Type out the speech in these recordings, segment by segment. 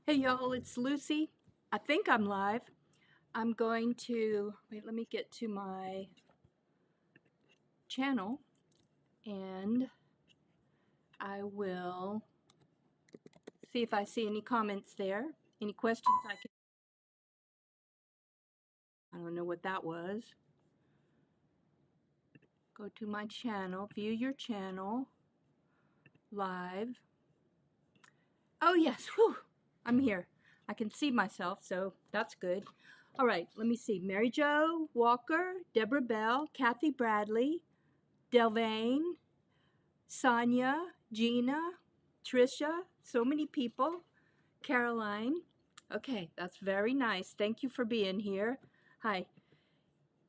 Hey y'all, it's Lucy. I think I'm live. I'm going to, wait, let me get to my channel and I will see if I see any comments there. Any questions I don't know what that was. Go to my channel, view your channel, live. Oh yes, whew, I'm here. I can see myself, so that's good. All right, let me see. Mary Jo Walker, Deborah Bell, Kathy Bradley, Delvane, Sonia, Gina, Trisha, so many people, Caroline. Okay, that's very nice. Thank you for being here. Hi.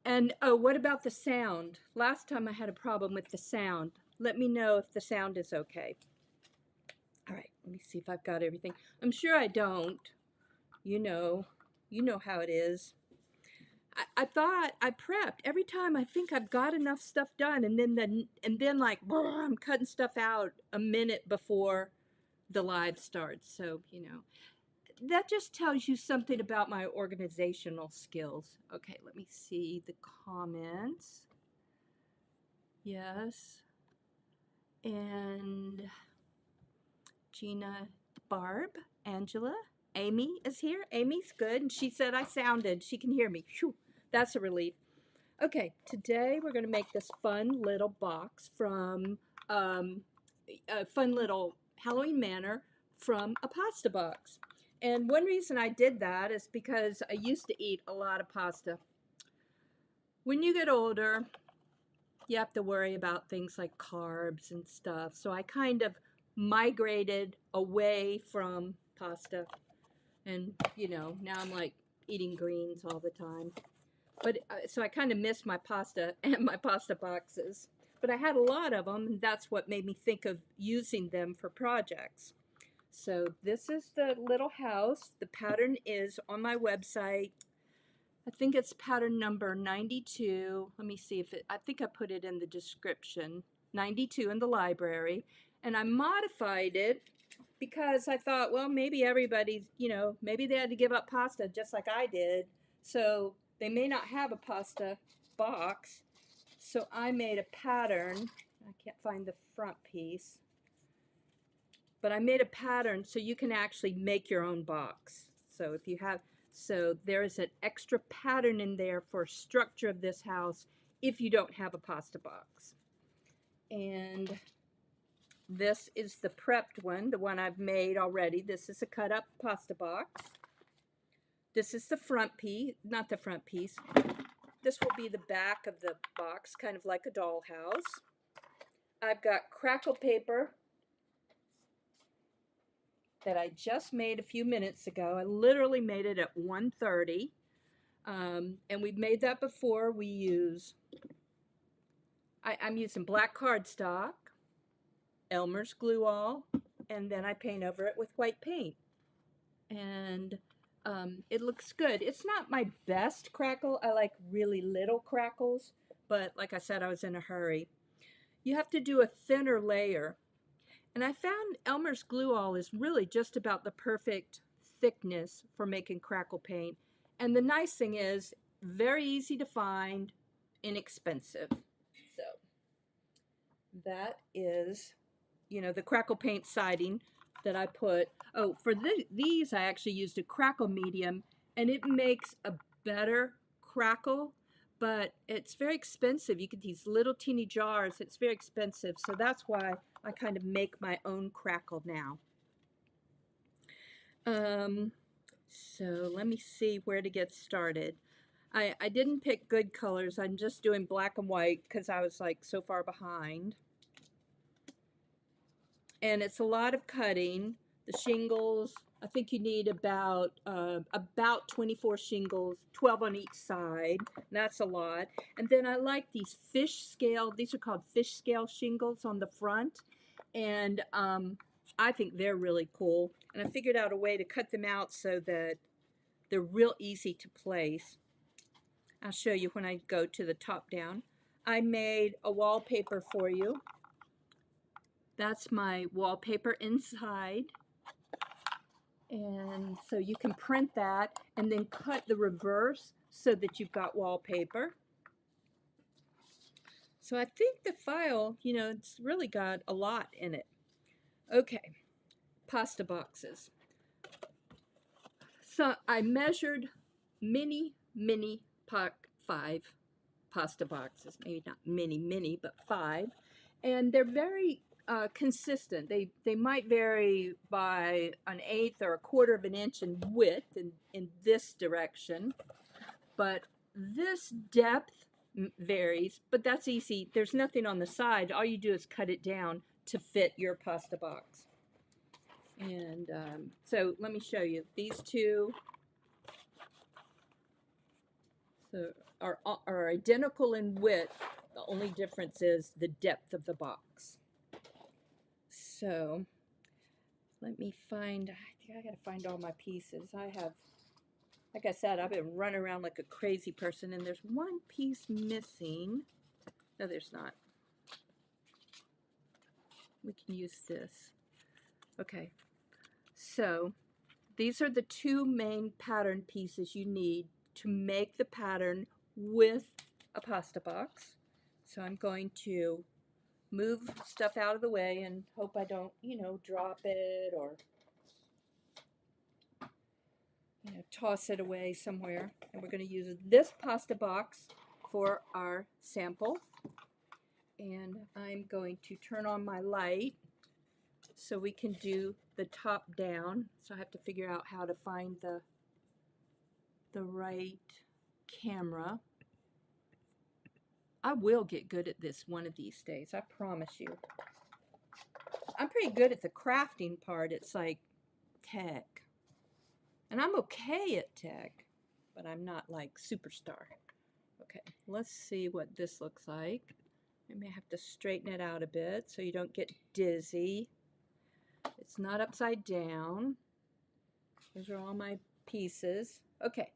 And oh, what about the sound? Last time I had a problem with the sound. Let me know if the sound is okay. All right, let me see if I've got everything. I'm sure I don't. You know how it is. I thought I prepped every time. I think I've got enough stuff done, and then like I'm cutting stuff out a minute before the live starts. So that just tells you something about my organizational skills. Okay, let me see the comments. Yes, and Gina, Barb, Angela, Amy is here. Amy's good, and she said I sounded. She can hear me. Whew, that's a relief. Okay, today we're going to make this fun little box from a fun little Halloween Manor from a pasta box. And one reason I did that is because I used to eat a lot of pasta. When you get older, you have to worry about things like carbs and stuff. So I kind of migrated away from pasta. And, now I'm like eating greens all the time. But so I kind of missed my pasta and my pasta boxes. But I had a lot of them, and that's what made me think of using them for projects. So this is the little house. The pattern is on my website. I think it's pattern number 92. Let me see if I think I put it in the description. 92 in the library. And I modified it because I thought, well, maybe everybody's, maybe they had to give up pasta just like I did. So they may not have a pasta box. So I made a pattern. I can't find the front piece. But I made a pattern so you can actually make your own box. So if you have, so there is an extra pattern in there for structure of this house if you don't have a pasta box. And this is the prepped one, the one I've made already. This is a cut up pasta box. This is the front piece, not the front piece. This will be the back of the box, kind of like a dollhouse. I've got crackle paper that I just made a few minutes ago. I literally made it at 1:30. And we've made that before. I'm using black cardstock, Elmer's glue all, and then I paint over it with white paint. And it looks good. It's not my best crackle. I like really little crackles, but like I said, I was in a hurry. You have to do a thinner layer. And I found Elmer's glue all is really just about the perfect thickness for making crackle paint. And the nice thing is, very easy to find, inexpensive. So that is, the crackle paint siding that I put. Oh, for these I actually used a crackle medium, and it makes a better crackle, but it's very expensive. You get these little teeny jars. It's very expensive, so that's why I kind of make my own crackle now. So let me see where to get started. I didn't pick good colors. I'm just doing black and white because I was like so far behind. And it's a lot of cutting. The shingles, I think you need about 24 shingles, 12 on each side. That's a lot. And then I like these fish scale, these are called fish scale shingles on the front. And I think they're really cool. And I figured out a way to cut them out so that they're real easy to place. I'll show you when I go to the top down. I made a wallpaper for you. That's my wallpaper inside. And so you can print that and then cut the reverse so that you've got wallpaper. So I think the file, you know, it's really got a lot in it. Okay, pasta boxes. So I measured mini 5 pasta boxes. Maybe not mini, but 5. And they're very consistent. They might vary by an eighth or a quarter of an inch in width in this direction. But this depth varies, but that's easy. There's nothing on the side. All you do is cut it down to fit your pasta box. And so let me show you. These two are identical in width. The only difference is the depth of the box. So let me find, I think I gotta find all my pieces. I have, like I said, I've been running around like a crazy person, and there's one piece missing. No, there's not. We can use this. Okay, so these are the 2 main pattern pieces you need to make the pattern with a pasta box. So I'm going to move stuff out of the way and hope I don't, you know, drop it or, you know, toss it away somewhere. And we're going to use this pasta box for our sample. And I'm going to turn on my light so we can do the top down. So I have to figure out how to find the right camera. I will get good at this one of these days, I promise you. I'm pretty good at the crafting part. It's like tech. And I'm okay at tech, but I'm not like superstar. Okay, let's see what this looks like. I may have to straighten it out a bit so you don't get dizzy. It's not upside down. Those are all my pieces. Okay,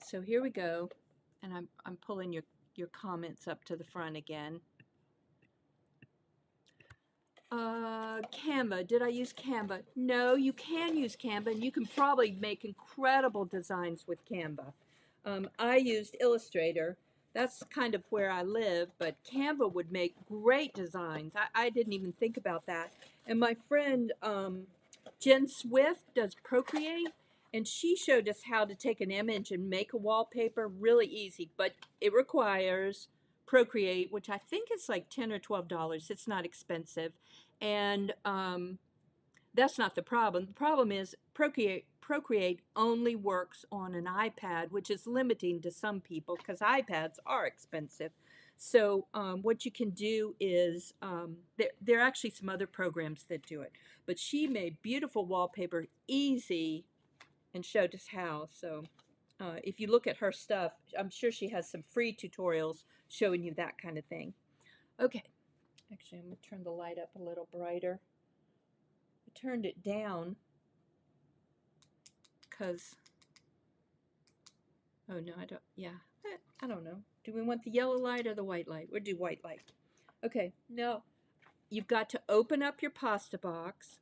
so here we go. And I'm pulling your comments up to the front again. Canva. Did I use Canva? No, you can use Canva, and you can probably make incredible designs with Canva. I used Illustrator. That's kind of where I live, but Canva would make great designs. I didn't even think about that. And my friend Jen Swift does Procreate, and she showed us how to take an image and make a wallpaper really easy, but it requires Procreate, which I think is like $10 or $12. It's not expensive. And that's not the problem. The problem is Procreate only works on an iPad, which is limiting to some people because iPads are expensive. So what you can do is, there are actually some other programs that do it. But she made beautiful wallpaper easy and showed us how. So if you look at her stuff, I'm sure she has some free tutorials showing you that kind of thing. Okay, actually I'm going to turn the light up a little brighter. I turned it down because, oh no, I don't, yeah, I don't know. Do we want the yellow light or the white light? We'll do white light. Okay, now you've got to open up your pasta box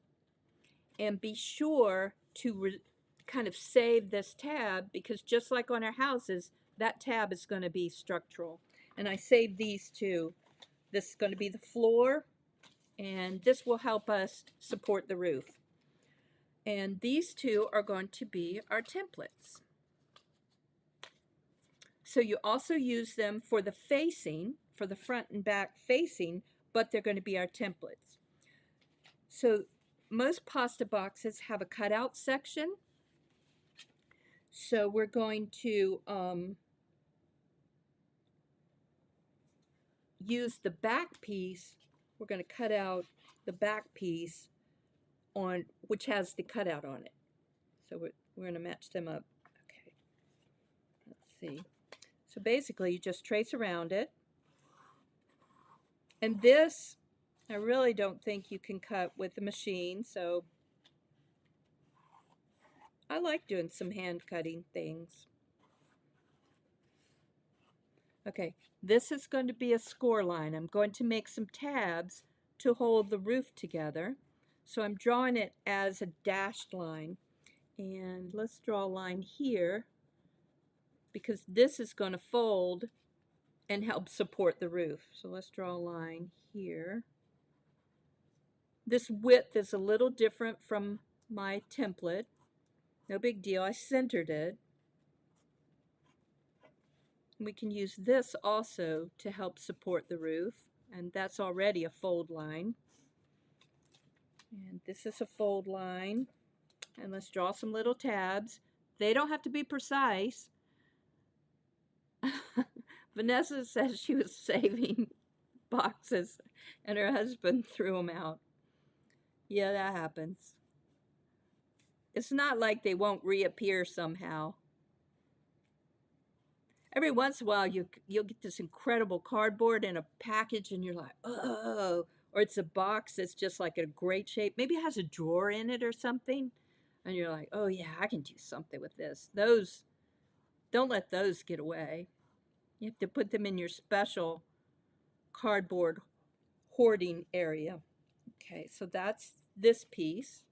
and be sure to kind of save this tab, because just like on our houses, that tab is going to be structural. And I saved these two. This is going to be the floor, and this will help us support the roof. And these two are going to be our templates. So you also use them for the facing, for the front and back facing, but they're going to be our templates. So most pasta boxes have a cutout section. So we're going to use the back piece. We're going to cut out the back piece on which has the cutout on it. So we're going to match them up. Okay, let's see. So basically you just trace around it. And this, I really don't think you can cut with the machine, so I like doing some hand cutting things. Okay, this is going to be a score line. I'm going to make some tabs to hold the roof together. So I'm drawing it as a dashed line. And let's draw a line here because this is going to fold and help support the roof. So let's draw a line here. This width is a little different from my template. No big deal, I centered it. We can use this also to help support the roof, and that's already a fold line. And this is a fold line. And let's draw some little tabs. They don't have to be precise. Vanessa says she was saving boxes and her husband threw them out. Yeah, that happens. It's not like they won't reappear somehow. Every once in a while, you'll get this incredible cardboard in a package, and you're like, oh, or it's a box that's just like a great shape. Maybe it has a drawer in it or something, and you're like, oh yeah, I can do something with this. Those, don't let those get away. You have to put them in your special cardboard hoarding area. Okay, so that's this piece.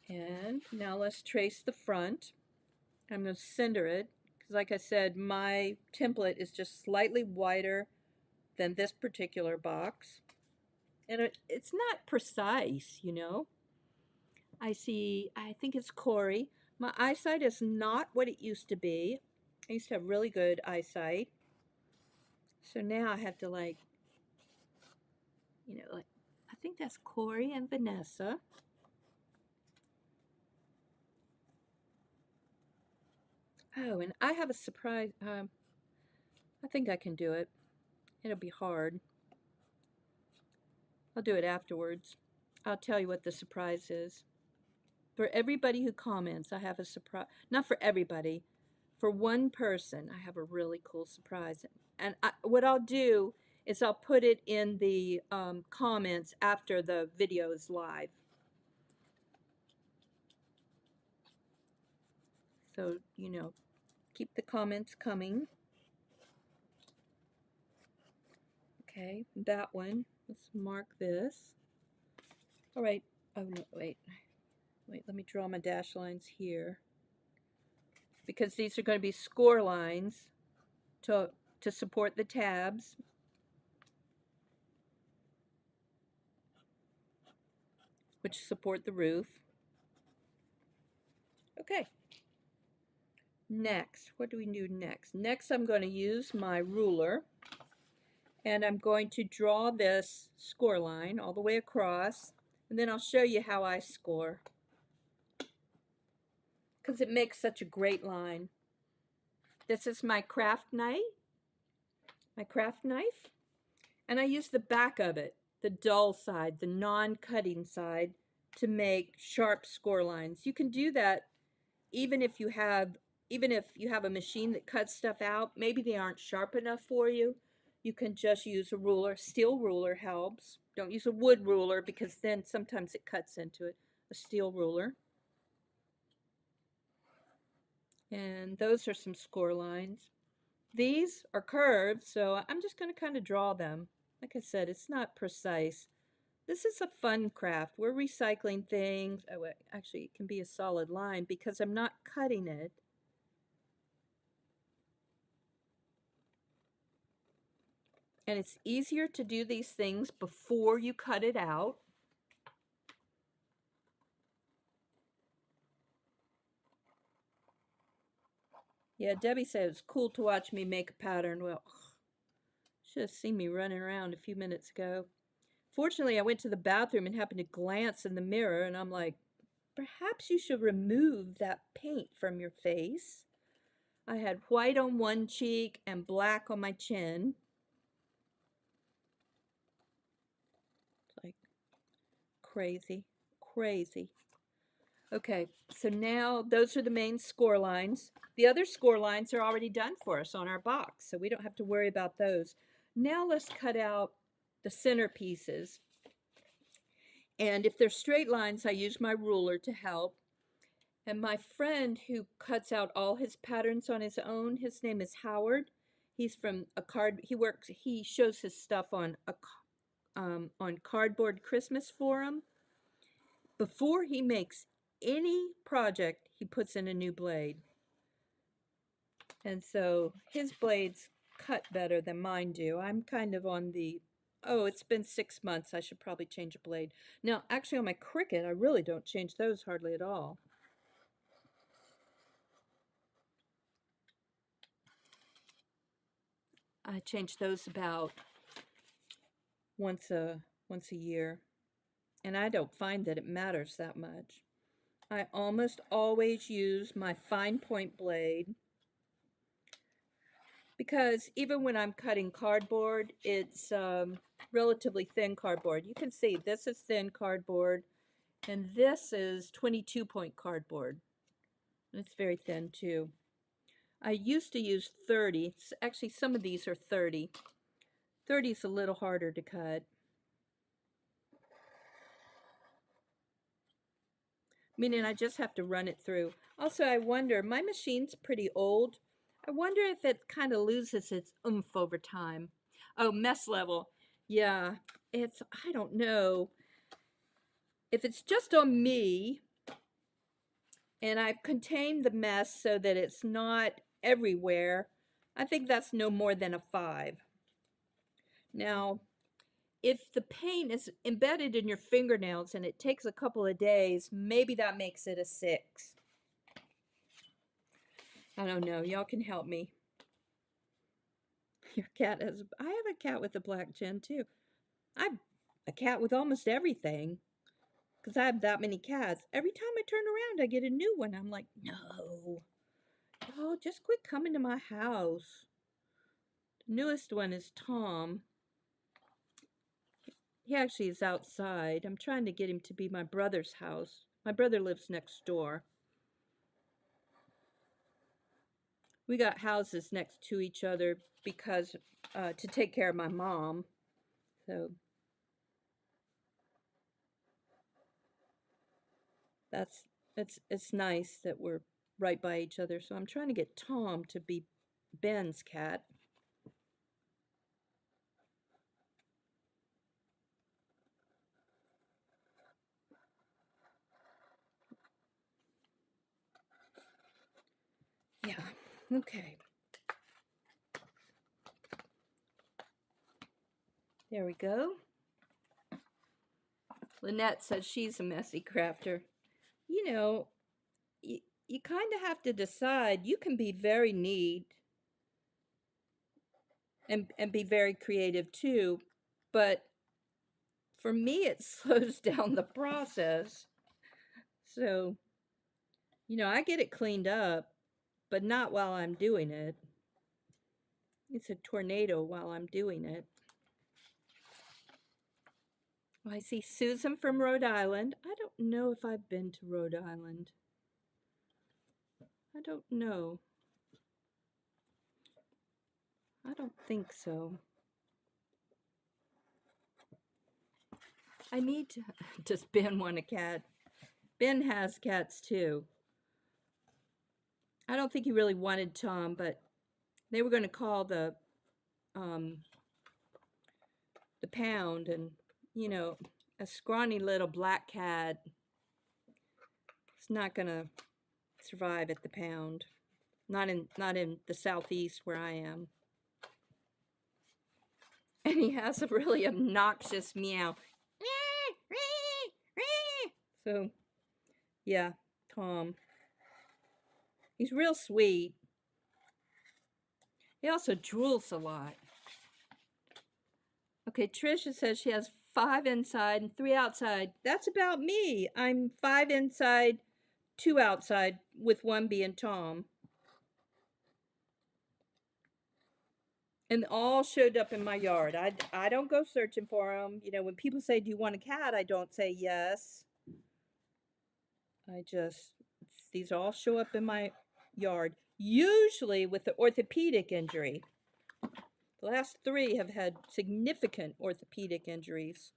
And now let's trace the front. I'm going to center it because, like I said, my template is just slightly wider than this particular box. And it's not precise, you know. I think it's Corey. My eyesight is not what it used to be. I used to have really good eyesight. So now I have to like I think that's Corey and Vanessa. Oh, and I have a surprise. I think I can do it. It'll be hard. I'll do it afterwards. I'll tell you what the surprise is. For everybody who comments, I have a surprise. Not for everybody. For one person, I have a really cool surprise. And what I'll do is I'll put it in the comments after the video is live. So, keep the comments coming. Okay, that one. Let's mark this. All right. Oh, no, wait. Wait, let me draw my dash lines here. Because these are going to be score lines to support the tabs. Which support the roof. Okay. Next, what do we do next? Next, I'm going to use my ruler. And I'm going to draw this score line all the way across. And then I'll show you how I score. Because it makes such a great line. This is my craft knife. And I use the back of it, the dull side, the non-cutting side, to make sharp score lines. You can do that even if you have a machine that cuts stuff out. Maybe they aren't sharp enough for you. You can just use a ruler. Steel ruler helps. Don't use a wood ruler because then sometimes it cuts into it. A steel ruler. And those are some score lines. These are curved, so I'm just going to kind of draw them. Like I said, it's not precise. This is a fun craft. We're recycling things. Oh, actually, it can be a solid line because I'm not cutting it. And it's easier to do these things before you cut it out. Yeah, Debbie said it's cool to watch me make a pattern. Well, should have seen me running around a few minutes ago. Fortunately, I went to the bathroom and happened to glance in the mirror, and I'm like, perhaps you should remove that paint from your face. I had white on one cheek and black on my chin. It's like crazy, crazy. Okay, so now those are the main score lines. The other score lines are already done for us on our box, so we don't have to worry about those. Now let's cut out the center pieces. And if they're straight lines, I use my ruler to help. And my friend who cuts out all his patterns on his own, his name is Howard. He's from he shows his stuff on Cardboard Christmas Forum. Before he makes any project, he puts in a new blade. And so his blades cut better than mine do. I'm kind of on the, oh, it's been 6 months. I should probably change a blade. Now, actually, on my Cricut, I really don't change those hardly at all. I change those about once a year, and I don't find that it matters that much. I almost always use my fine point blade because even when I'm cutting cardboard, it's relatively thin cardboard. You can see this is thin cardboard, and this is 22-point cardboard. And it's very thin too. I used to use 30. Actually, some of these are 30. 30 is a little harder to cut. Meaning I just have to run it through. Also, I wonder, my machine's pretty old. I wonder if it kind of loses its oomph over time. Oh, mess level. Yeah, it's, I don't know. If it's just on me, and I've contained the mess so that it's not everywhere, I think that's no more than a 5. Now, if the paint is embedded in your fingernails and it takes a couple of days, maybe that makes it a 6. I don't know. Y'all can help me. Your cat has, I have a cat with a black chin too. I'm a cat with almost everything because I have that many cats. Every time I turn around, I get a new one. I'm like, no. Oh, just quit coming to my house. The newest one is Tom. He actually is outside. I'm trying to get him to be my brother's house. My brother lives next door. We got houses next to each other because to take care of my mom. So that's it's nice that we're right by each other. So I'm trying to get Tom to be Ben's cat. Yeah. Okay. There we go. Lynette says she's a messy crafter. You know, you kind of have to decide. You can be very neat and be very creative too, but for me it slows down the process. So, I get it cleaned up, but not while I'm doing it. It's a tornado while I'm doing it. Oh, I see Susan from Rhode Island. I don't know if I've been to Rhode Island. I don't know. I don't think so. I need to. Does Ben want a cat? Ben has cats too. I don't think he really wanted Tom, but they were going to call the pound, and a scrawny little black cat is not going to survive at the pound. Not in the southeast where I am. And he has a really obnoxious meow. So, yeah, Tom. He's real sweet. He also drools a lot. Okay, Trisha says she has 5 inside and 3 outside. That's about me. I'm 5 inside, 2 outside, with 1 being Tom. And all showed up in my yard. I don't go searching for them. When people say, do you want a cat? I don't say yes. These all show up in my yard. Usually with the orthopedic injury. The last 3 have had significant orthopedic injuries.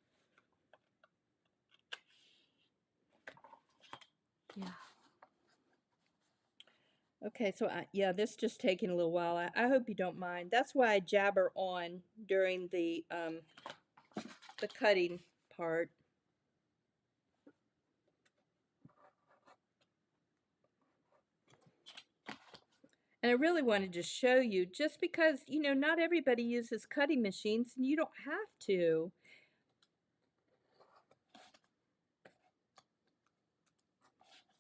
Yeah. Okay, so yeah, this just taking a little while. I hope you don't mind. That's why I jabber on during the cutting part. And I really wanted to show you just because, you know, not everybody uses cutting machines and you don't have to.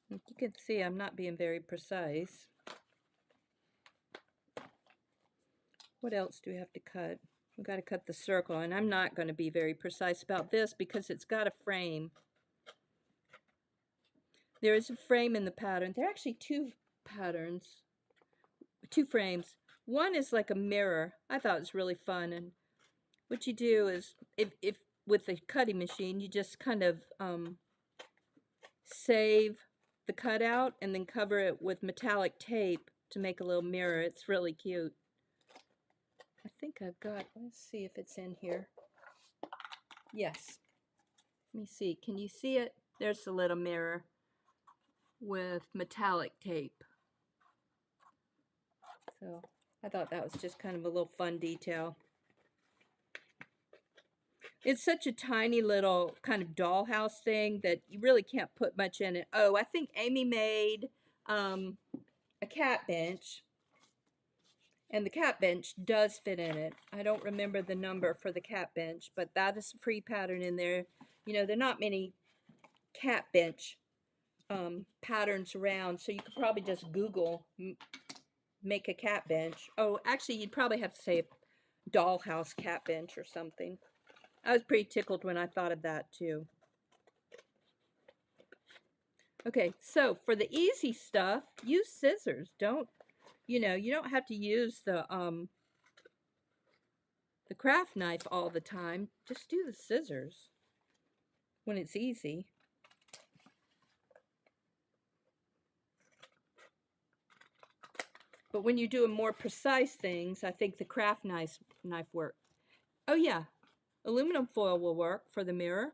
You can see I'm not being very precise. What else do we have to cut? We've got to cut the circle, and I'm not going to be very precise about this because it's got a frame. There is a frame in the pattern. There are actually two patterns, two frames. One is like a mirror. I thought it was really fun, and what you do is, if with the cutting machine, you just kind of save the cutout and then cover it with metallic tape to make a little mirror. It's really cute. I think I've got, let's see if it's in here. Yes. Let me see. Can you see it? There's the little mirror with metallic tape. So I thought that was just kind of a little fun detail. It's such a tiny little kind of dollhouse thing that you really can't put much in it. Oh, I think Amy made a cat bench, and the cat bench does fit in it. I don't remember the number for the cat bench, but that is a free pattern in there. You know, there are not many cat bench patterns around, so you could probably just Google make a cat bench. Oh, actually, you'd probably have to say dollhouse cat bench or something. I was pretty tickled when I thought of that too. Okay, so for the easy stuff, use scissors. Don't, you know, you don't have to use the craft knife all the time. Just do the scissors when it's easy. But when you're doing more precise things, I think the craft knife works. Oh yeah, aluminum foil will work for the mirror.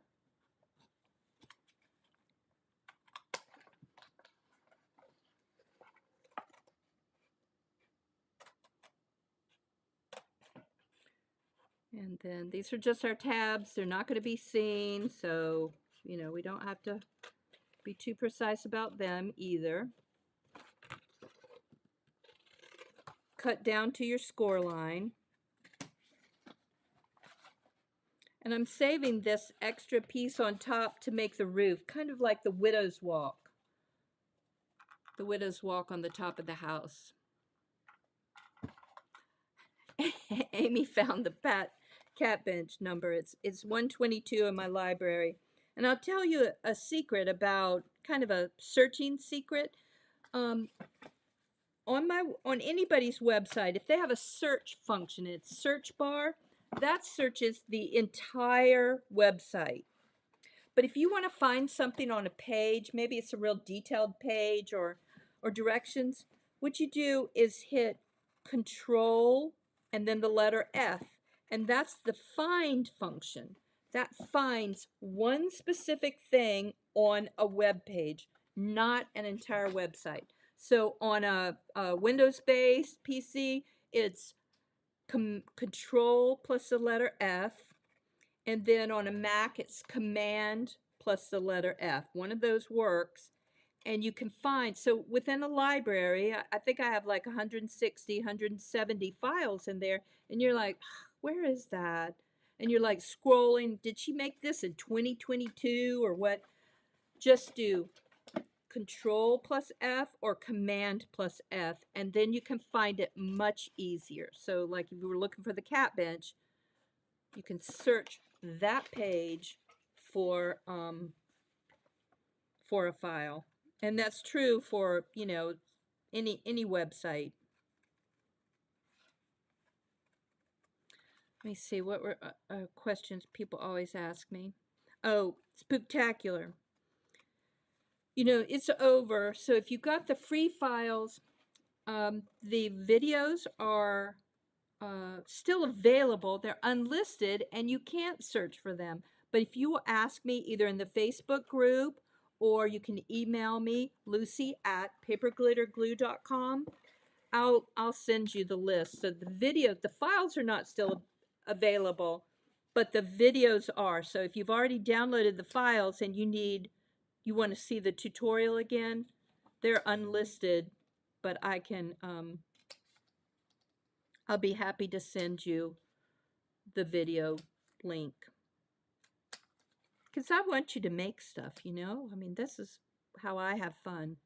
And then these are just our tabs. They're not going to be seen, so, you know, we don't have to be too precise about them either. Cut down to your score line. And I'm saving this extra piece on top to make the roof, kind of like the widow's walk. The widow's walk on the top of the house. Amy found the cat bench number. It's 122 in my library. And I'll tell you a secret about, kind of a searching secret. On anybody's website, if they have a search function, it's search bar, that searches the entire website. But if you want to find something on a page, maybe it's a real detailed page or directions, what you do is hit Control and then the letter F, and that's the find function. That finds one specific thing on a web page, not an entire website. So on a Windows-based PC, it's Control plus the letter F, and then on a Mac, it's Command plus the letter F. One of those works, and you can find, so within a library, I think I have like 160, 170 files in there, and you're like, where is that? And you're like scrolling, did she make this in 2022 or what? Just do Control plus F or Command plus F, and then you can find it much easier. So like if you were looking for the cat bench, you can search that page for a file. And that's true for, you know, any website. Let me see, what were questions people always ask me? Oh, spooktacular. You know, it's over. So if you got the free files, the videos are still available. They're unlisted and you can't search for them. But if you will ask me either in the Facebook group or you can email me, lucy@paperglitterglue.com, I'll send you the list. So the files are not still available, but the videos are. So if you've already downloaded the files and you want to see the tutorial again, they're unlisted, but I can I'll be happy to send you the video link. Because I want you to make stuff, you know? I mean, this is how I have fun.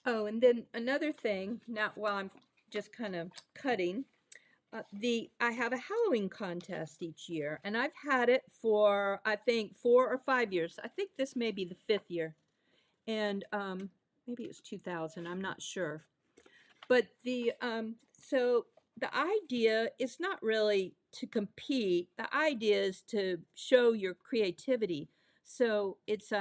Oh, and then another thing, now while I'm just kind of cutting, I have a Halloween contest each year, and I've had it for I think 4 or 5 years. I think this may be the 5th year, and maybe it was 2000. I'm not sure. But so the idea is not really to compete. The idea is to show your creativity. So it's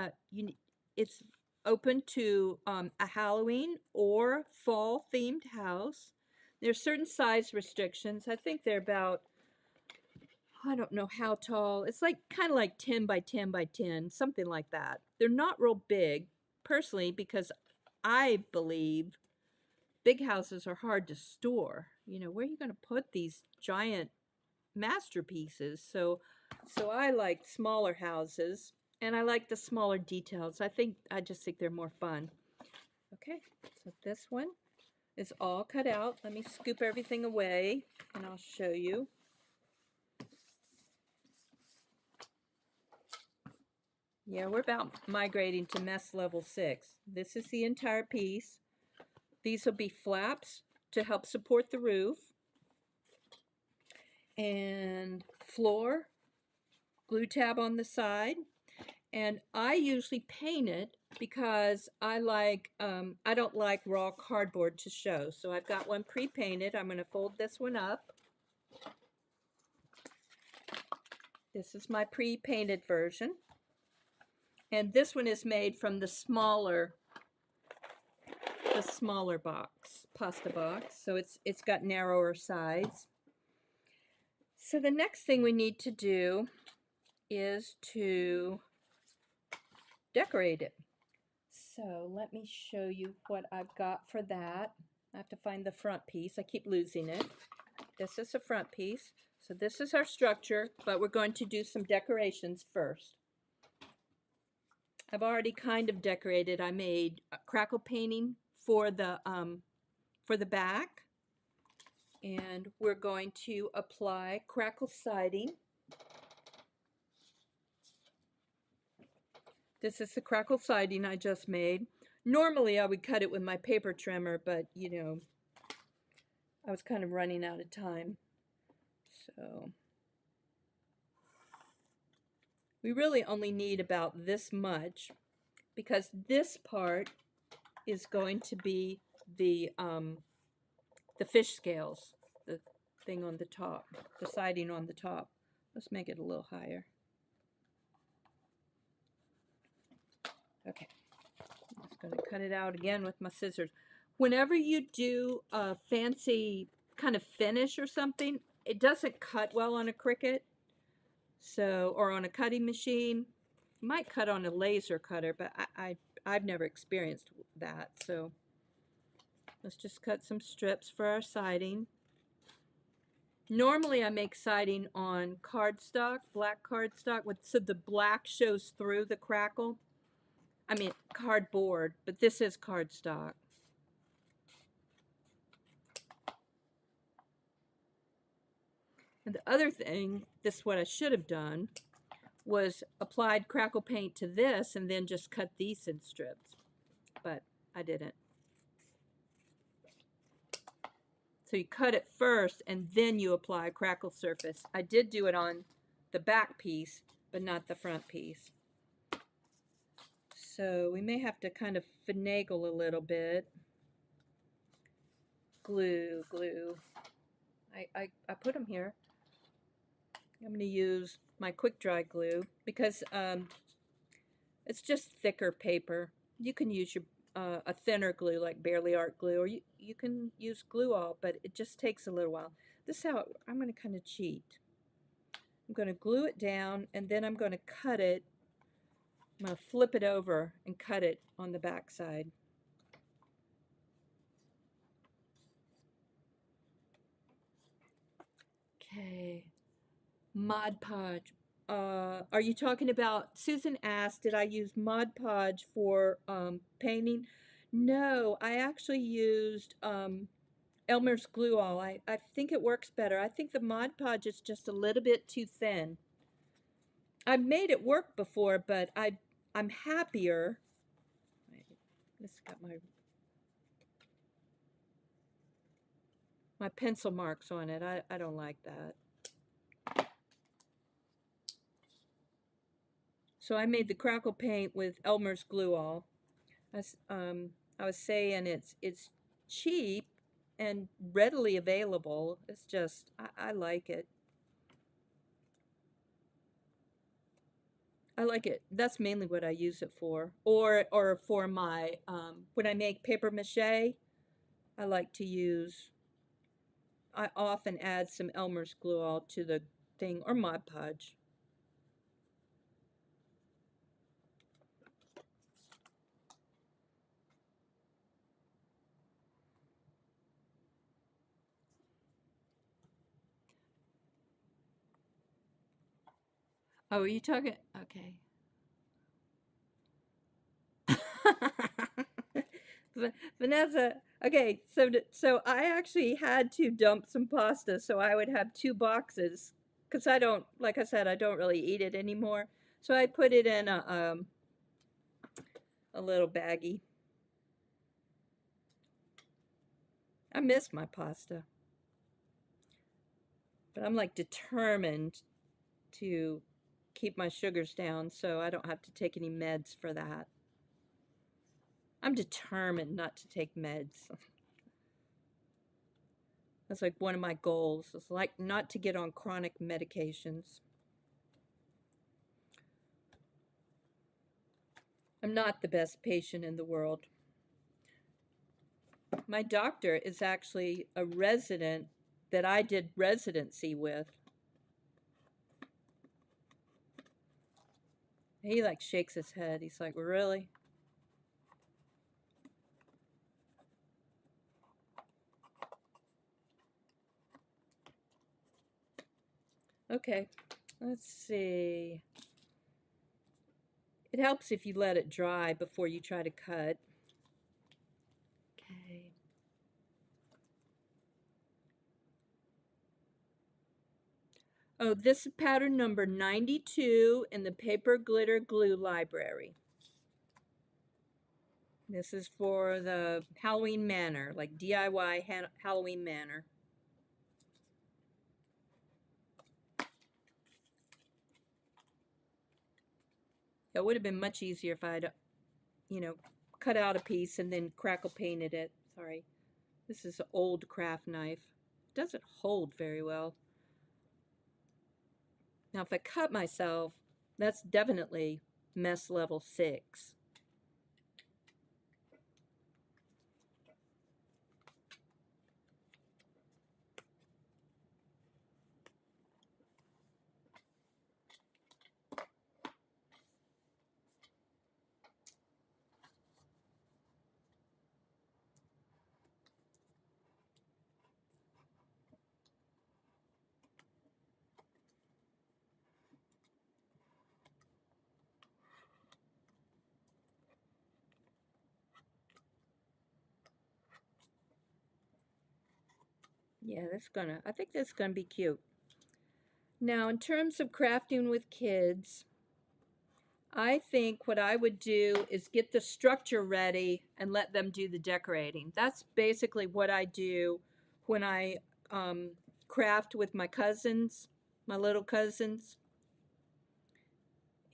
open to a Halloween or fall themed house. There's certain size restrictions. I think they're about, I don't know how tall. It's like kind of like 10 by 10 by 10, something like that. They're not real big, personally, because I believe big houses are hard to store. You know, where are you going to put these giant masterpieces? So I like smaller houses, and I like the smaller details. I just think they're more fun. Okay, so this one is all cut out. Let me scoop everything away, and I'll show you. Yeah, we're about migrating to mess level 6. This is the entire piece. These will be flaps to help support the roof. And floor, glue tab on the side. And I usually paint it because I don't like raw cardboard to show. So I've got one pre-painted. I'm going to fold this one up. This is my pre-painted version. And this one is made from the smaller box, pasta box. So it's got narrower sides. So the next thing we need to do is to decorate it. So let me show you what I've got for that. I have to find the front piece. I keep losing it. This is the front piece. So this is our structure, but we're going to do some decorations first. I've already kind of decorated. I made a crackle painting for the back, and we're going to apply crackle siding. This is the crackle siding I just made. Normally I would cut it with my paper trimmer, but you know, I was kind of running out of time. So we really only need about this much, because this part is going to be the fish scales, the thing on the top, the siding on the top. Let's make it a little higher. Okay, I'm just going to cut it out again with my scissors. Whenever you do a fancy kind of finish or something, it doesn't cut well on a Cricut, so, or on a cutting machine. You might cut on a laser cutter, but I've never experienced that. So let's just cut some strips for our siding. Normally I make siding on cardstock, black cardstock, so the black shows through the crackle. I mean cardboard, but this is cardstock. And the other thing, this is what I should have done, was applied crackle paint to this and then just cut these in strips, but I didn't. So you cut it first and then you apply a crackle surface. I did do it on the back piece, but not the front piece. So we may have to kind of finagle a little bit. Glue. I put them here. I'm going to use my quick dry glue because it's just thicker paper. You can use your a thinner glue like Barely Art glue, or you can use glue all, but it just takes a little while. This is how I'm going to kind of cheat. I'm going to glue it down, and then I'm going to cut it. I'm going to flip it over and cut it on the back side. Okay, Mod Podge. Are you talking about, Susan asked, did I use Mod Podge for painting? No, I actually used Elmer's glue all. I think it works better. I think the Mod Podge is just a little bit too thin. I've made it work before, but I'm happier. Wait, this got my pencil marks on it. I don't like that. So I made the crackle paint with Elmer's glue all. I was saying it's cheap and readily available. It's just I like it. I like it. That's mainly what I use it for. Or for my when I make paper mache, I like to use. I often add some Elmer's glue all to the thing or Mod Podge. Oh, are you talking? Okay. Vanessa, okay, so I actually had to dump some pasta, so I would have two boxes because I don't, like I said, I don't really eat it anymore. So I put it in a little baggie. I miss my pasta, but I'm like determined to keep my sugars down so I don't have to take any meds for that. I'm determined not to take meds. That's like one of my goals. It's like not to get on chronic medications. I'm not the best patient in the world. My doctor is actually a resident that I did residency with. He like shakes his head. He's like, "Really?" Okay, let's see. It helps if you let it dry before you try to cut. Okay. Oh, this is pattern number 92 in the Paper Glitter Glue Library. This is for the Halloween Manor, like DIY Halloween Manor. It would have been much easier if I'd, you know, cut out a piece and then crackle painted it. Sorry. This is an old craft knife. It doesn't hold very well. Now, if I cut myself, that's definitely mess level 6. Yeah, I think that's gonna be cute. Now, in terms of crafting with kids, I think what I would do is get the structure ready and let them do the decorating. That's basically what I do when I craft with my cousins, my little cousins.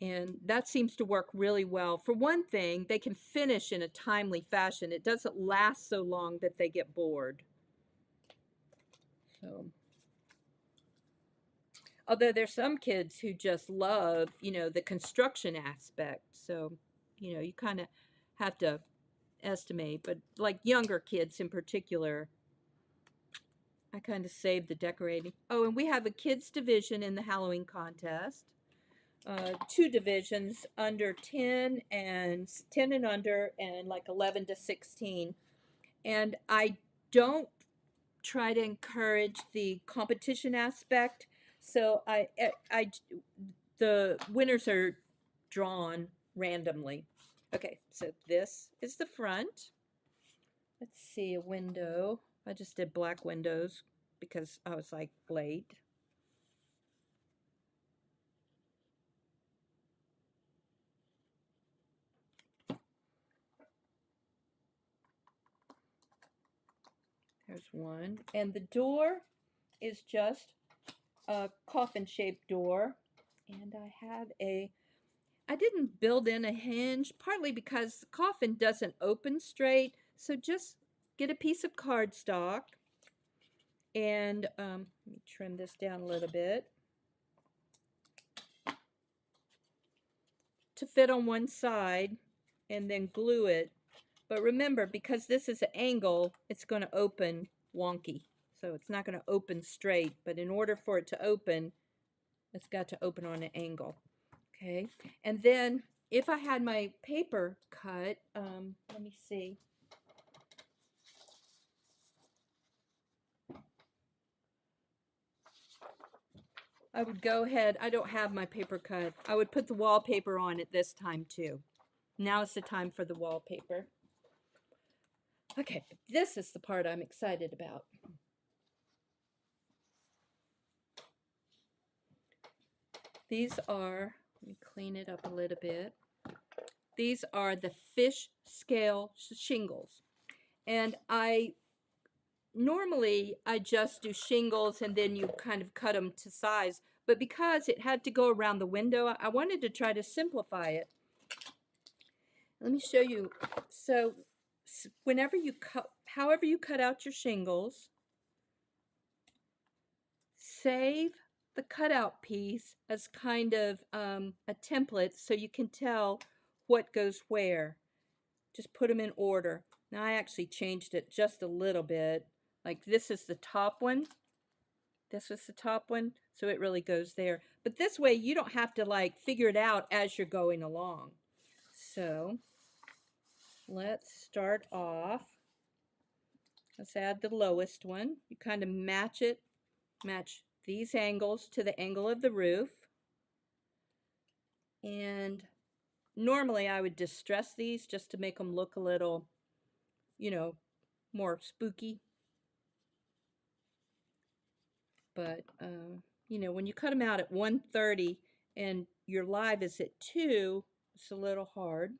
And that seems to work really well. For one thing, they can finish in a timely fashion. It doesn't last so long that they get bored. So, although there's some kids who just love, the construction aspect. So, you kind of have to estimate. But like younger kids in particular, I kind of save the decorating. Oh, and we have a kids division in the Halloween contest. Two divisions under 10 and under and like 11 to 16. And I don't try to encourage the competition aspect. So the winners are drawn randomly. Okay, so this is the front. Let's see, a window. I just did black windows because I was like late. There's one. And the door is just a coffin-shaped door. And I didn't build in a hinge, partly because the coffin doesn't open straight. So just get a piece of cardstock and let me trim this down a little bit to fit on one side and then glue it. But remember, because this is an angle, it's going to open wonky. So it's not going to open straight, but in order for it to open, it's got to open on an angle. Okay, and then if I had my paper cut, let me see. I would go ahead, I don't have my paper cut. I would put the wallpaper on it this time too. Now is the time for the wallpaper. Okay, this is the part I'm excited about. These are, let me clean it up a little bit. These are the fish scale shingles. And normally I just do shingles and then you kind of cut them to size. But because it had to go around the window, I wanted to try to simplify it. Let me show you. So whenever you cut, however you cut out your shingles, save the cutout piece as kind of a template so you can tell what goes where. Just put them in order. Now I actually changed it just a little bit. Like this is the top one. This is the top one, so it really goes there. But this way you don't have to like figure it out as you're going along. So let's start off. Let's add the lowest one. You kind of match it, match these angles to the angle of the roof. And normally I would distress these just to make them look a little, you know, more spooky. But, you know, when you cut them out at 1:30 and your live is at 2, it's a little hard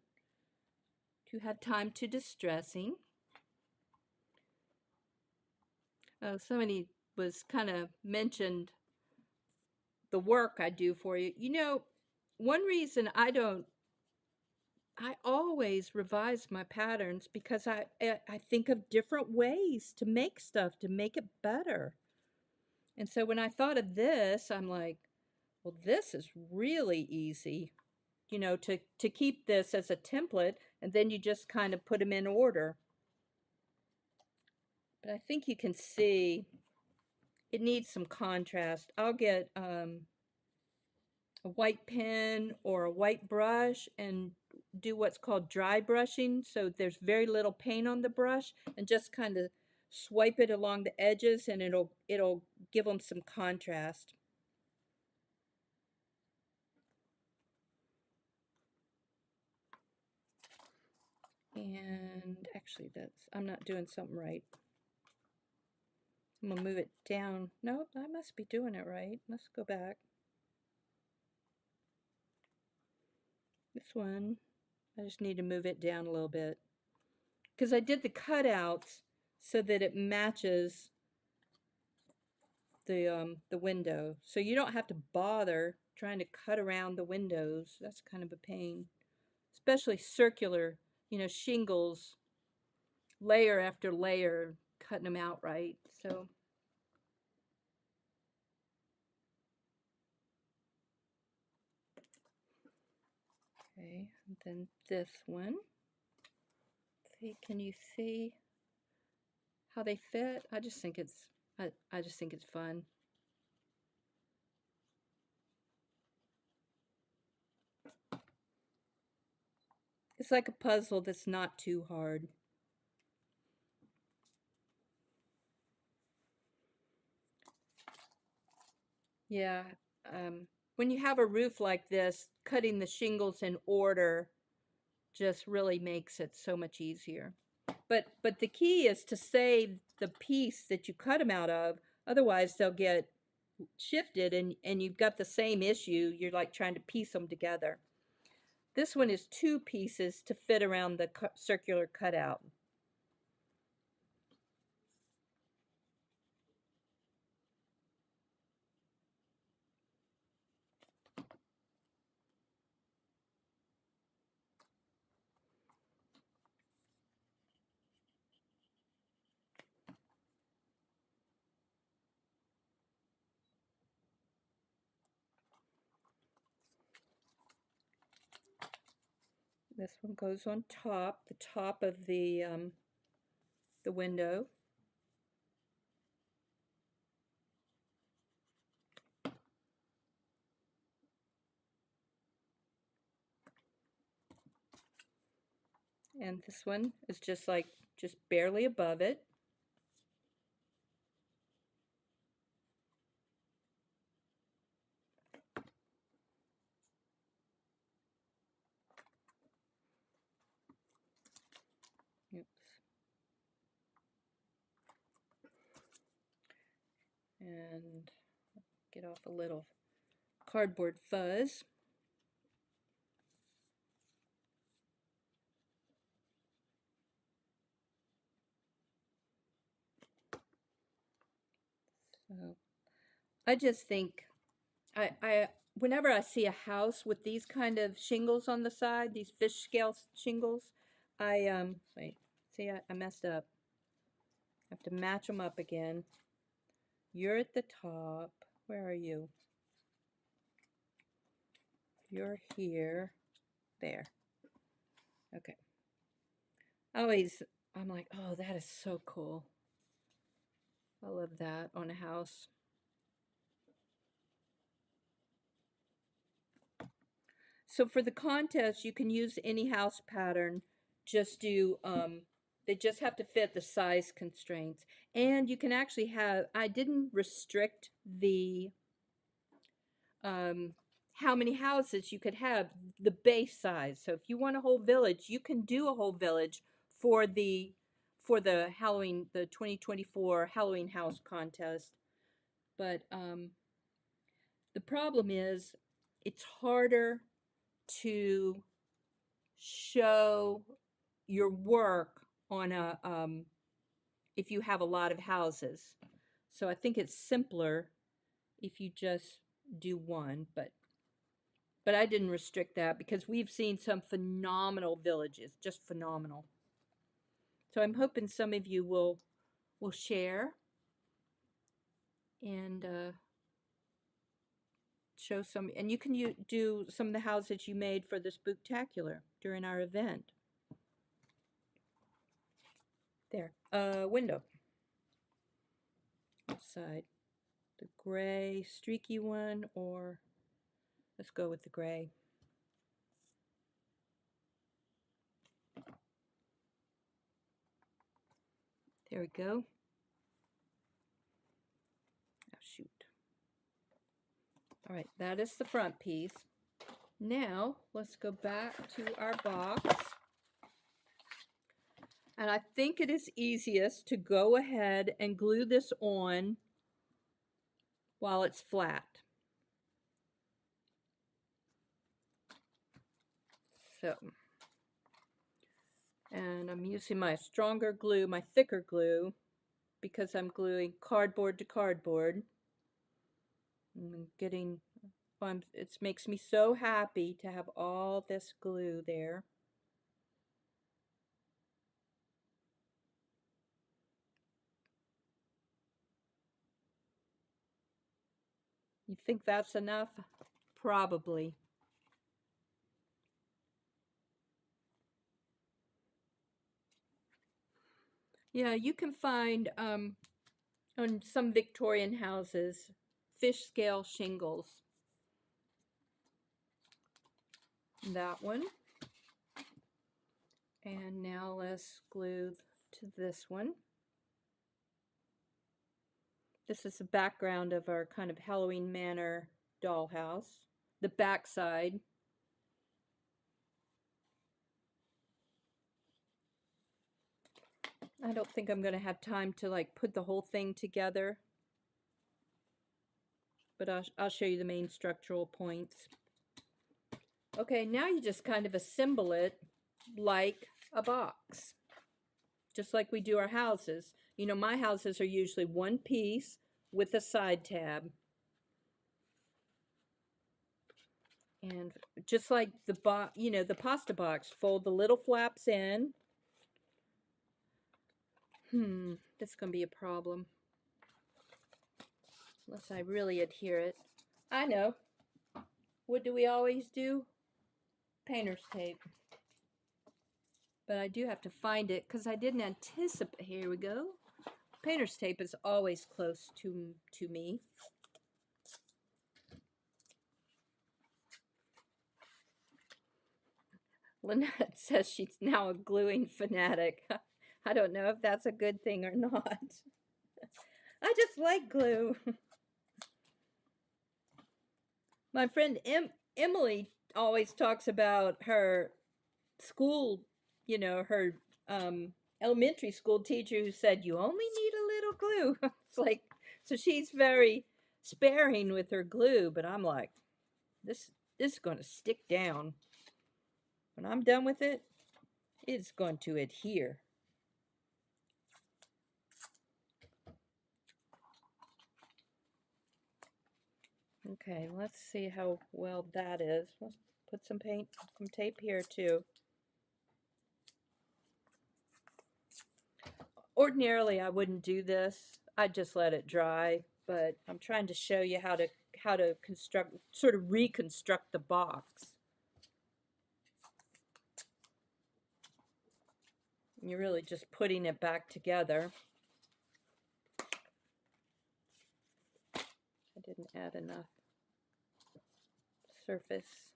to have time to distressing. Oh, somebody was kind of mentioned the work I do for you. You know, one reason I always revise my patterns because I think of different ways to make stuff to make it better. And so when I thought of this, I'm like, well, this is really easy, you know, to keep this as a template, and then you just kind of put them in order. But I think you can see it needs some contrast. I'll get a white pen or a white brush and do what's called dry brushing, so there's very little paint on the brush, and just kind of swipe it along the edges and it'll give them some contrast. And actually I'm not doing something right. I'm gonna move it down. No, I must be doing it right. Let's go back. This one, I just need to move it down a little bit because I did the cutouts so that it matches the window. So you don't have to bother trying to cut around the windows. That's kind of a pain, especially circular, you know, shingles, layer after layer, cutting them out right. So okay, and then this one. See, can you see how they fit? I just think it's fun. It's like a puzzle that's not too hard. Yeah, when you have a roof like this, cutting the shingles in order just really makes it so much easier. But the key is to save the piece that you cut them out of. Otherwise, they'll get shifted, and you've got the same issue. You're like trying to piece them together. This one is 2 pieces to fit around the circular cutout. This one goes on top, the top of the window. And this one is just like, just barely above it. Oops. And get off a little cardboard fuzz. So I just think I whenever I see a house with these kind of shingles on the side, these fish scale shingles, wait, see, I messed up. I have to match them up again. You're at the top. Where are you? You're here. There. Okay. Always, I'm like, oh, that is so cool. I love that on a house. So for the contest, you can use any house pattern. Just do, they just have to fit the size constraints. And you can actually have, I didn't restrict the, how many houses you could have, the base size. So if you want a whole village, you can do a whole village for the Halloween, the 2024 Halloween house contest. But the problem is it's harder to show your work on a if you have a lot of houses. So I think it's simpler if you just do one, but I didn't restrict that because we've seen some phenomenal villages, just phenomenal. So I'm hoping some of you will share and show some, and you can do some of the houses you made for the Spooktacular during our event. There, window outside, the gray streaky one, or let's go with the gray. There we go. Oh, shoot. All right, that is the front piece. Now, let's go back to our box. And I think it is easiest to go ahead and glue this on while it's flat. So, and I'm using my stronger glue, my thicker glue, because I'm gluing cardboard to cardboard. I'm getting, it makes me so happy to have all this glue there. You think that's enough? Probably. Yeah, you can find on some Victorian houses fish scale shingles. That one. And now let's glue to this one. This is the background of our kind of Halloween Manor dollhouse. The back side. I don't think I'm going to have time to like put the whole thing together, but I'll show you the main structural points. Okay, now you just kind of assemble it like a box, just like we do our houses. You know, my houses are usually one piece with a side tab. And just like the the pasta box, fold the little flaps in. That's going to be a problem. Unless I really adhere it. I know. What do we always do? Painter's tape. But I do have to find it because I didn't anticipate. Here we go. Painter's tape is always close to me. Lynette says she's now a gluing fanatic. I don't know if that's a good thing or not. I just like glue. My friend Emily always talks about her school, her elementary school teacher who said, you only need a little glue. It's like, so she's very sparing with her glue, but I'm like, this is going to stick down. When I'm done with it, it's going to adhere. Okay, let's see how well that is. Let's put some tape here too. Ordinarily, I wouldn't do this. I'd just let it dry, but I'm trying to show you how to sort of reconstruct the box. You're really just putting it back together. I didn't add enough surface.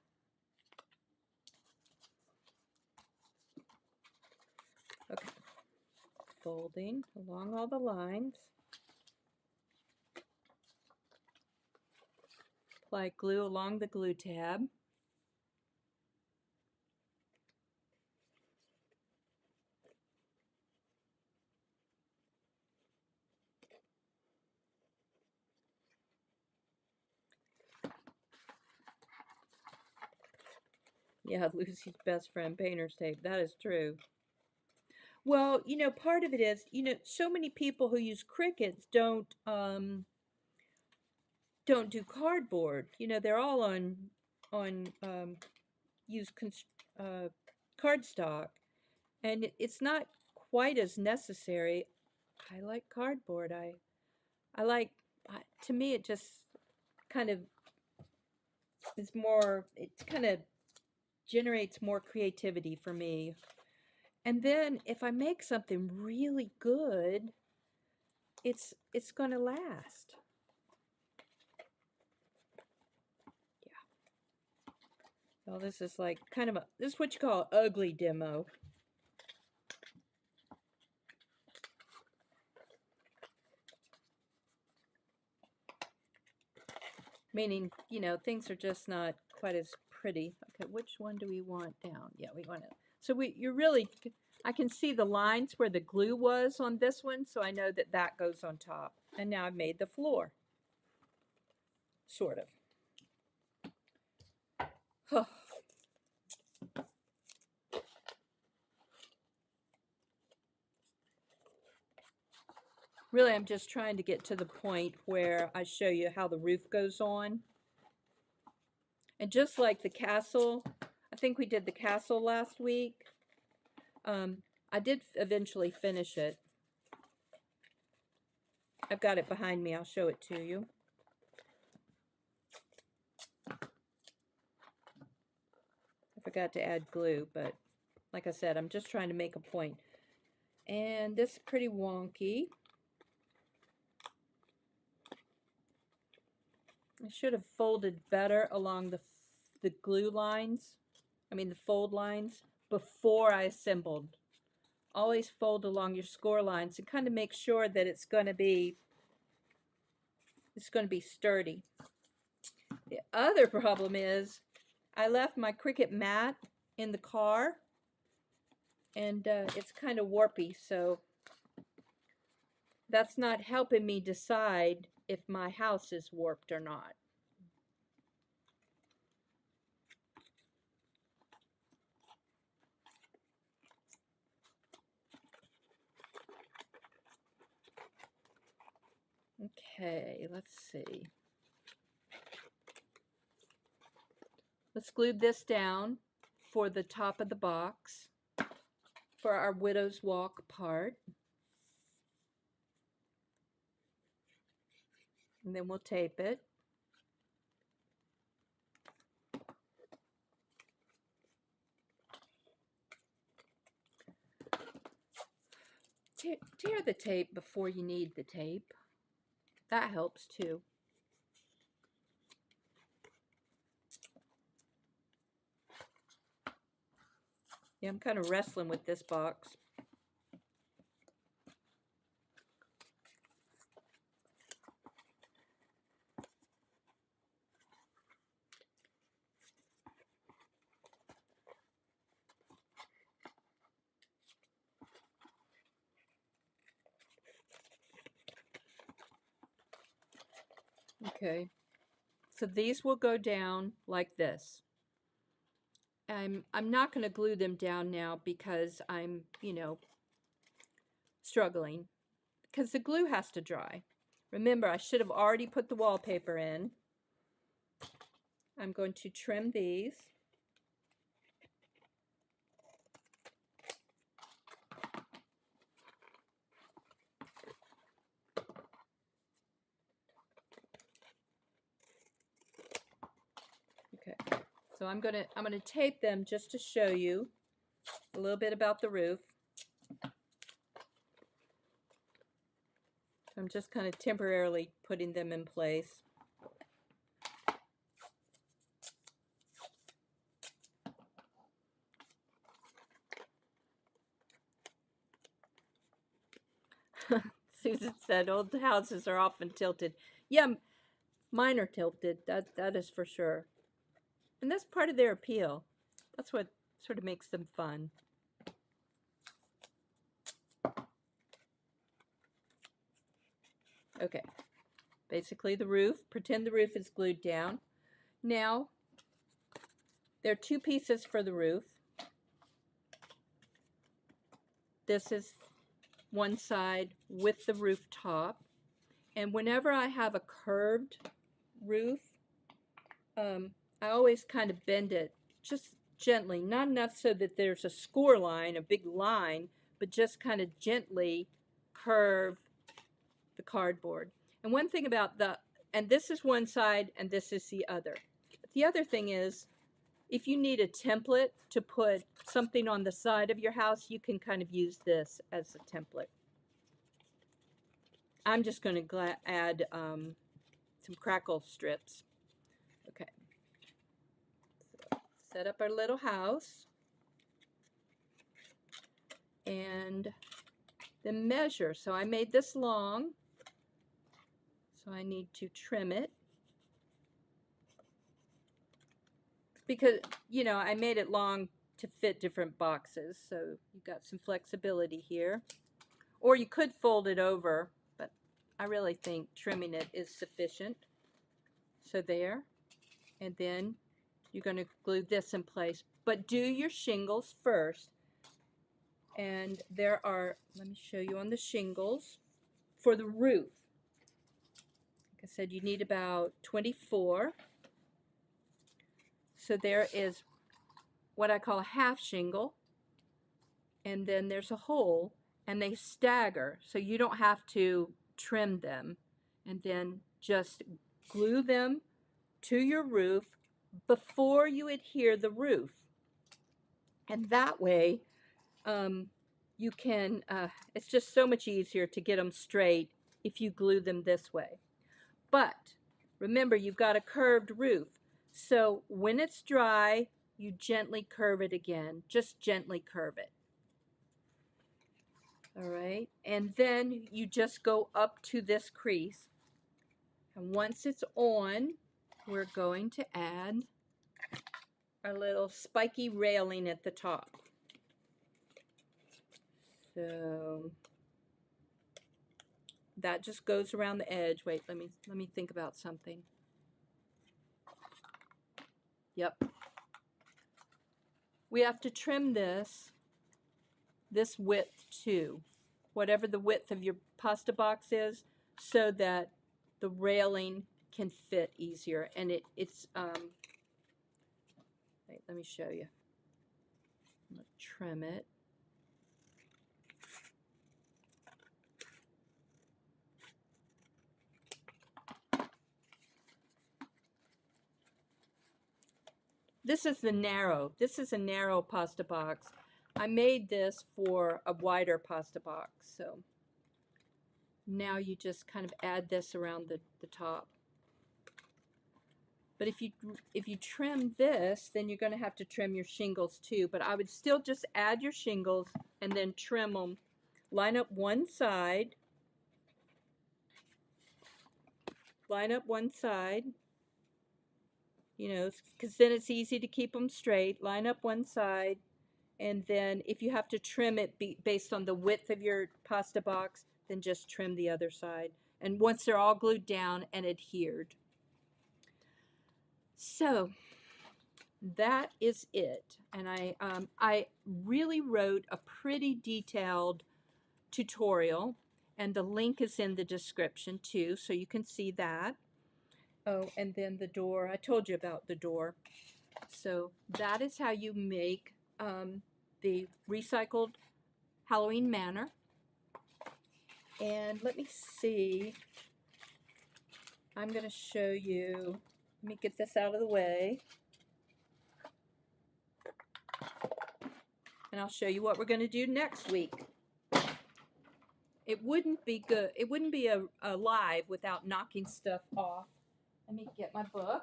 Okay. Folding along all the lines. Apply glue along the glue tab. Yeah, Lucy's best friend, painter's tape. That is true. Well, part of it is, so many people who use Cricuts don't do cardboard. They're all on use cardstock, and it's not quite as necessary. I like cardboard. I like to me it just kind of is more. It kind of generates more creativity for me. And then if I make something really good, it's going to last. Well, this is like kind of this is what you call ugly demo. Meaning, things are just not quite as pretty. Okay, which one do we want down? Yeah, we want it. So I can see the lines where the glue was on this one, so I know that that goes on top. And now I've made the floor. Sort of. Really, I'm just trying to get to the point where I show you how the roof goes on. And just like the castle, I think we did the castle last week. I did eventually finish it. I've got it behind me. I'll show it to you. I forgot to add glue, but like I said, I'm just trying to make a point. And this is pretty wonky. I should have folded better along the glue lines, the fold lines, before I assembled. Always fold along your score lines and kind of make sure that it's going to be sturdy. The other problem is I left my Cricut mat in the car, and it's kind of warpy, so that's not helping me decide if my house is warped or not. Okay, let's see. Let's glue this down for the top of the box for our widow's walk part. And then we'll tape it. Tear the tape before you need the tape. That helps too. Yeah, I'm kind of wrestling with this box. Okay, so these will go down like this. I'm not going to glue them down now because I'm, struggling because the glue has to dry. Remember, I should have already put the wallpaper in. I'm going to trim these. Okay, so I'm gonna tape them just to show you a little bit about the roof. I'm just kind of temporarily putting them in place. Susan said old houses are often tilted. Yeah, mine are tilted. That is for sure. And that's part of their appeal. That's what sort of makes them fun. Okay, basically the roof. Pretend the roof is glued down. Now, there are two pieces for the roof. This is one side with the roof top. And whenever I have a curved roof, I always kind of bend it just gently, not enough so that there's a score line, a big line, but just kind of gently curve the cardboard. And one thing about and this is one side and this is the other. The other thing is, if you need a template to put something on the side of your house, you can kind of use this as a template. I'm just going to add some crackle strips. Okay. So set up our little house. And then measure. So I made this long. So I need to trim it. Because, I made it long to fit different boxes. So you've got some flexibility here. Or you could fold it over, but I really think trimming it is sufficient. So there. And then you're going to glue this in place. But do your shingles first. And there are, let me show you on the shingles, for the roof. Like I said, you need about 24. So there is what I call a half shingle. And then there's a hole. And they stagger. So you don't have to trim them. And then just glue them to your roof before you adhere the roof. And that way, you can, it's just so much easier to get them straight if you glue them this way. But remember, you've got a curved roof. So when it's dry, you gently curve it again. Just gently curve it. All right. And then you just go up to this crease. And once it's on, we're going to add our little spiky railing at the top. So that just goes around the edge. Wait, let me think about something. Yep. We have to trim this width too, whatever the width of your pasta box is, so that the railing can fit easier. And it's wait, let me show you. I'm gonna trim it. This is a narrow pasta box. I made this for a wider pasta box, so now you just kind of add this around the top. But if you trim this, then you're going to have to trim your shingles too. But I would still just add your shingles and then trim them. Line up one side. Line up one side. You know, because then it's easy to keep them straight. Line up one side. And then if you have to trim it based on the width of your pasta box, then just trim the other side. And once they're all glued down and adhered. So that is it. And I really wrote a pretty detailed tutorial, and the link is in the description too, so you can see that. Oh, and then the door, I told you about the door. So that is how you make the recycled Halloween Manor. And let me see, I'm going to show you, let me get this out of the way. And I'll show you what we're going to do next week. It wouldn't be good, it wouldn't be a live without knocking stuff off. Let me get my book,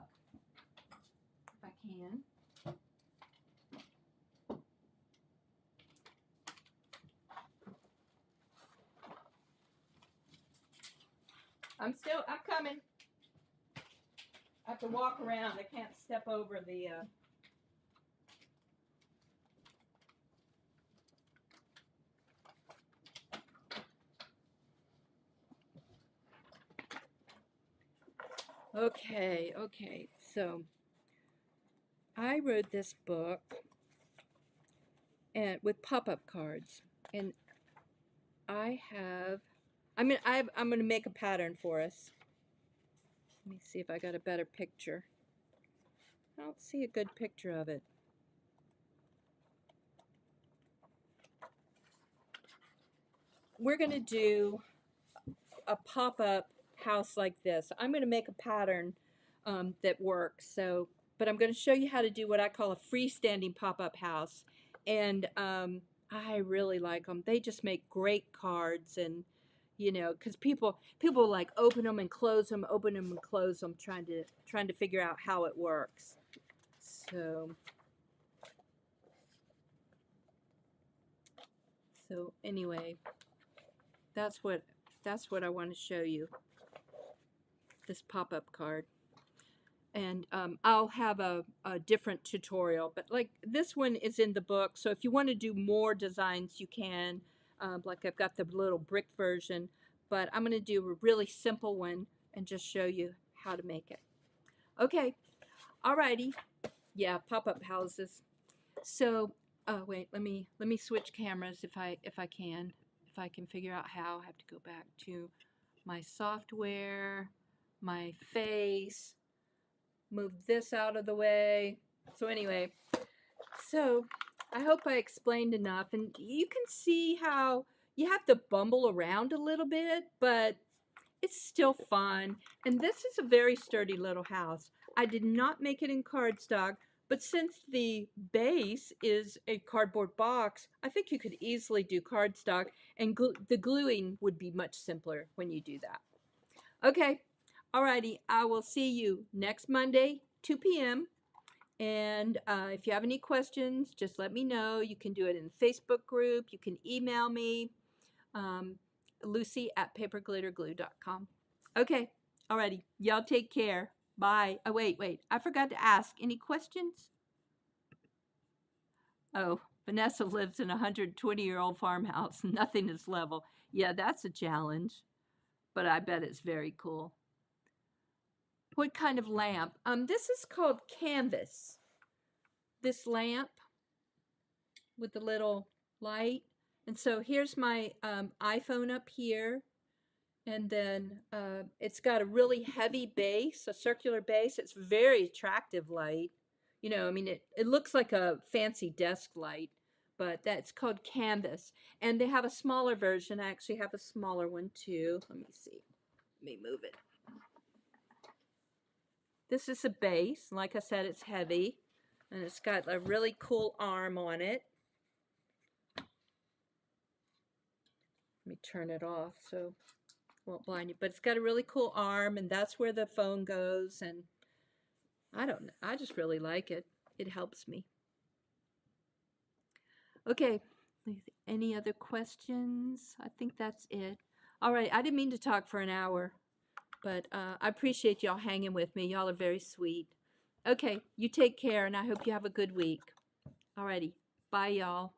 if I can. I'm coming. I have to walk around. I can't step over the, Okay, so I wrote this book and with pop-up cards, and I'm going to make a pattern for us. Let me see if I got a better picture. I don't see a good picture of it. We're going to do a pop-up house like this. I'm going to make a pattern that works. So, but I'm going to show you how to do what I call a freestanding pop-up house. And I really like them. They just make great cards, and you know, because people like open them and close them, open them and close them, trying to figure out how it works. So anyway, that's what I want to show you. This pop-up card. And I'll have a different tutorial, but like this one is in the book, so if you want to do more designs you can, like I've got the little brick version, but I'm going to do a really simple one and just show you how to make it. Okay, alrighty, yeah, pop-up houses. So wait, let me switch cameras if I can figure out how. I have to go back to my software, my face, move this out of the way. So anyway, so I hope I explained enough, and you can see how you have to bumble around a little bit, but it's still fun. And this is a very sturdy little house. I did not make it in cardstock, but since the base is a cardboard box, I think you could easily do cardstock, and the gluing would be much simpler when you do that. Okay, alrighty, I will see you next Monday, 2 p.m. And if you have any questions, just let me know. You can do it in the Facebook group. You can email me, Lucy@paperglitterglue.com. Okay, alrighty, y'all take care. Bye. Oh, wait, I forgot to ask. Any questions? Oh, Vanessa lives in a 120-year-old farmhouse. Nothing is level. Yeah, that's a challenge. but I bet it's very cool. What kind of lamp? This is called canvas. This lamp with the little light. And so here's my iPhone up here. And then it's got a really heavy base, a circular base. It's very attractive light. You know, I mean, it looks like a fancy desk light, but that's called canvas. And they have a smaller version. I actually have a smaller one too. Let me see. Let me move it. This is a base. Like I said, it's heavy. And it's got a really cool arm on it. Let me turn it off so it won't blind you. But it's got a really cool arm, and that's where the phone goes. And I don't know. I just really like it. It helps me. Okay. Any other questions? I think that's it. All right. I didn't mean to talk for an hour, but I appreciate y'all hanging with me. Y'all are very sweet. Okay. You take care, and I hope you have a good week. All righty. Bye, y'all.